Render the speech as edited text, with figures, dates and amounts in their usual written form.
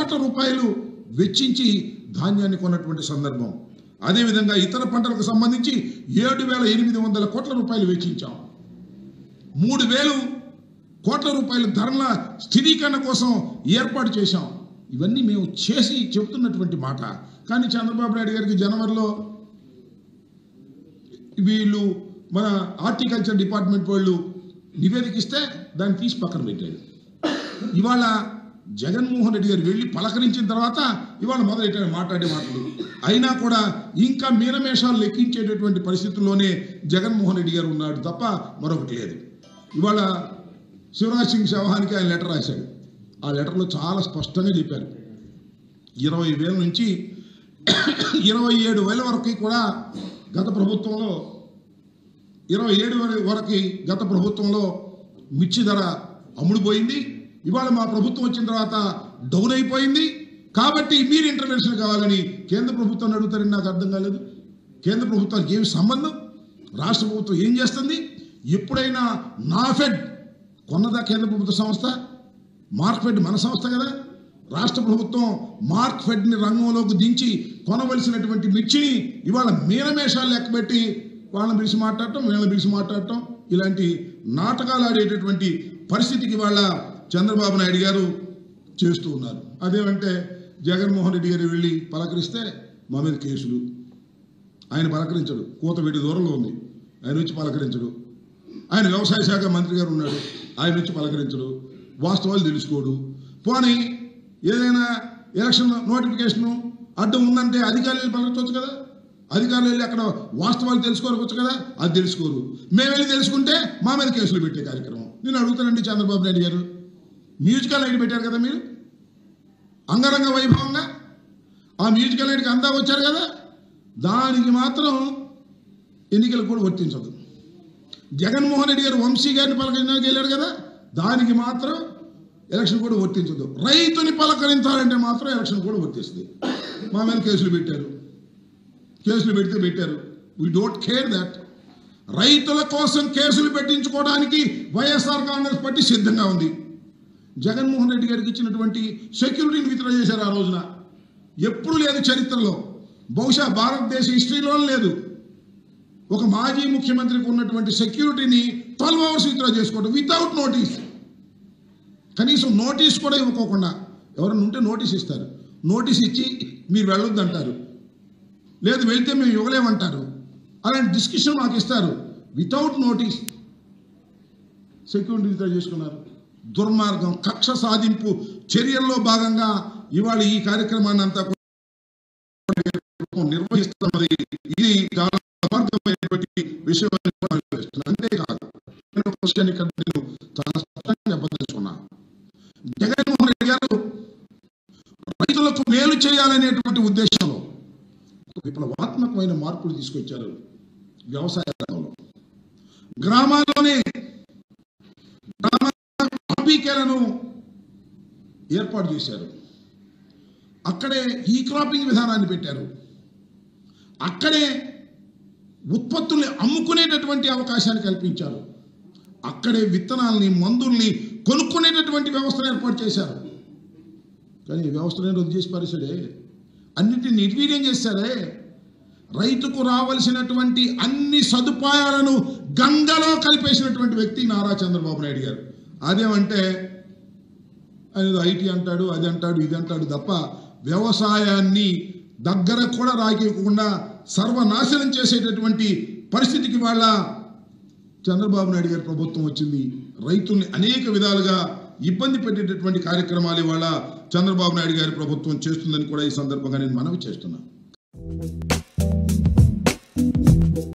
కోట్ల రూపాయలు వెచ్చించి ధాన్యాన్ని కొన్నటువంటి సందర్భం. అదేవిధంగా ఇతర పంటలకు సంబంధించి 7,800 కోట్ల రూపాయలు వెచ్చించాం. 3,000 కోట్ల రూపాయల ధరల స్థిరీకరణ కోసం ఏర్పాటు చేశాం. ఇవన్నీ మేము చేసి చెబుతున్నటువంటి మాట. కానీ చంద్రబాబు నాయుడు గారికి జనవరిలో వీళ్ళు మన హార్టికల్చర్ డిపార్ట్మెంట్ వాళ్ళు నివేదిక ఇస్తే దాన్ని తీసి పక్కన పెట్టాడు. ఇవాళ జగన్మోహన్ రెడ్డి గారు వెళ్ళి పలకరించిన తర్వాత ఇవాళ మొదలెట్టాడు మాట్లాడే మాటలు. అయినా కూడా ఇంకా మీనమేషాలు లెక్కించేటటువంటి పరిస్థితుల్లోనే జగన్మోహన్ రెడ్డి గారు ఉన్నాడు తప్ప మరొకటి లేదు. ఇవాళ శివరాజ్ సింగ్ చౌహాన్కి ఆయన లెటర్ రాశాడు. ఆ లెటర్లో చాలా స్పష్టంగా చెప్పారు, 20,000 నుంచి 27,000 వరకు కూడా గత ప్రభుత్వంలో 27,000 వరకు గత ప్రభుత్వంలో మిర్చి ధర అమ్ముడుపోయింది. ఇవాళ మా ప్రభుత్వం వచ్చిన తర్వాత డౌన్ అయిపోయింది. కాబట్టి మీరు ఇంటర్వెన్షన్ కావాలని కేంద్ర ప్రభుత్వాన్ని అడుగుతారని నాకు అర్థం కాలేదు. కేంద్ర ప్రభుత్వానికి ఏమి సంబంధం? రాష్ట్ర ప్రభుత్వం ఏం చేస్తుంది? ఎప్పుడైనా నాఫెడ్ కొన్నదా కేంద్ర ప్రభుత్వ సంస్థ? మార్క్ఫెడ్ మన సంస్థ కదా. రాష్ట్ర ప్రభుత్వం మార్క్ఫెడ్ని రంగంలోకి దించి కొనవలసినటువంటి మిర్చిని ఇవాళ మీనమేషాలు లెక్కబెట్టి వాళ్ళని పిలిచి మాట్లాడటం, వీళ్ళని పిలిచి మాట్లాడటం, ఇలాంటి నాటకాలు ఆడేటటువంటి పరిస్థితికి వాళ్ళ చంద్రబాబు నాయుడు గారు చేస్తూ ఉన్నారు. అదేమంటే జగన్మోహన్ రెడ్డి గారు వెళ్ళి పలకరిస్తే మా మీద కేసులు. ఆయన పలకరించడు, కూతవేడి దూరంలో ఉంది, ఆయన వచ్చి పలకరించడు. ఆయన వ్యవసాయ శాఖ మంత్రి గారు ఉన్నాడు, ఆయన వచ్చి పలకరించడు, వాస్తవాలు తెలుసుకోడు. పోనీ ఏదైనా ఎలక్షన్ నోటిఫికేషను అడ్డం ఉందంటే అధికారులు పలకరించవచ్చు కదా. అధికారులు వెళ్ళి అక్కడ వాస్తవాలు తెలుసుకోవచ్చు కదా, అది తెలుసుకోరు. మేము వెళ్ళి తెలుసుకుంటే మా మీద కేసులు పెట్టే కార్యక్రమం. నేను అడుగుతానండి, చంద్రబాబు నాయుడు గారు మ్యూజికల్ నైట్ పెట్టారు కదా మీరు అంగరంగ వైభవంగా, ఆ మ్యూజికల్ నైట్కి అంతా వచ్చారు కదా, దానికి మాత్రం ఎన్నికలు కూడా వర్తించదు. జగన్మోహన్ రెడ్డి గారు వంశీ గారిని పలకరించడానికి వెళ్ళారు కదా, దానికి మాత్రం ఎలక్షన్ కూడా వర్తించదు. రైతుని పలకరించాలంటే మాత్రం ఎలక్షన్ కూడా వర్తిస్తుంది. మా మీద కేసులు పెట్టారు, కేసులు పెడితే పెట్టారు. We don't care that. రైతుల కోసం కేసులు పెట్టించుకోవడానికి వైఎస్ఆర్ కాంగ్రెస్ పార్టీ సిద్ధంగా ఉంది. జగన్మోహన్ రెడ్డి గారికి ఇచ్చినటువంటి సెక్యూరిటీని విత్డ్రా చేశారు. ఆ రోజున ఎప్పుడు లేదు చరిత్రలో, బహుశా భారతదేశ హిస్టరీలో లేదు. ఒక మాజీ ముఖ్యమంత్రికి ఉన్నటువంటి సెక్యూరిటీని 12 hours విత్డ్రా చేసుకోవడం వితౌట్ నోటీస్. కనీసం నోటీస్ కూడా ఇవ్వకోకుండా ఎవరైనా ఉంటే నోటీస్ ఇస్తారు, నోటీస్ ఇచ్చి మీరు వెళ్ళొద్దు అంటారు, లేదు వెళ్తే మేము ఇవ్వలేమంటారు. అలాంటి డిస్కషన్ మాకు ఇస్తారు. వితౌట్ నోటీస్ సెక్యూరిటీ విత్డ్రా చేసుకున్నారు. దుర్మార్గం, కక్ష సాధింపు చర్యల్లో భాగంగా ఇవాళ ఈ కార్యక్రమాన్ని అంతా నిర్వహిస్తున్నది. ఇది చాలా దుర్మార్గమైనటువంటి విషయం. అంతేకాదు, నేను చాలా స్పష్టంగా చెప్పదలుచుకున్నాను. జగన్మోహన్ రెడ్డి గారు రైతులకు మేలు చేయాలనేటువంటి ఉద్దేశంలో విప్లవాత్మకమైన మార్పులు తీసుకొచ్చారు. వ్యవసాయ రంగంలో గ్రామాల్లోనే ఆర్బీకేలను ఏర్పాటు చేశారు. అక్కడే ఈ క్రాపింగ్ విధానాన్ని పెట్టారు. అక్కడే ఉత్పత్తుల్ని అమ్ముకునేటటువంటి అవకాశాన్ని కల్పించారు. అక్కడే విత్తనాలని, మందుల్ని కొనుక్కునేటటువంటి వ్యవస్థను ఏర్పాటు చేశారు. కానీ ఈ వ్యవస్థను రద్దు చేసి పరిసరే, అన్నిటిని నిర్వీర్యం చేశారే. రైతుకు రావాల్సినటువంటి అన్ని సదుపాయాలను గంగలో కలిపేసినటువంటి వ్యక్తి నారా చంద్రబాబు నాయుడు గారు. అదేమంటే ఆయన ఐటీ అంటాడు, అది అంటాడు, ఇది అంటాడు తప్ప వ్యవసాయాన్ని దగ్గర కూడా రాకేయకుండా సర్వనాశనం చేసేటటువంటి పరిస్థితికి వాళ్ళ చంద్రబాబు నాయుడు గారి ప్రభుత్వం వచ్చింది. రైతుల్ని అనేక విధాలుగా ఇబ్బంది పెట్టేటటువంటి కార్యక్రమాలు ఇవాళ చంద్రబాబు నాయుడు గారి ప్రభుత్వం చేస్తుందని కూడా ఈ సందర్భంగా నేను మనవి చేస్తున్నాను.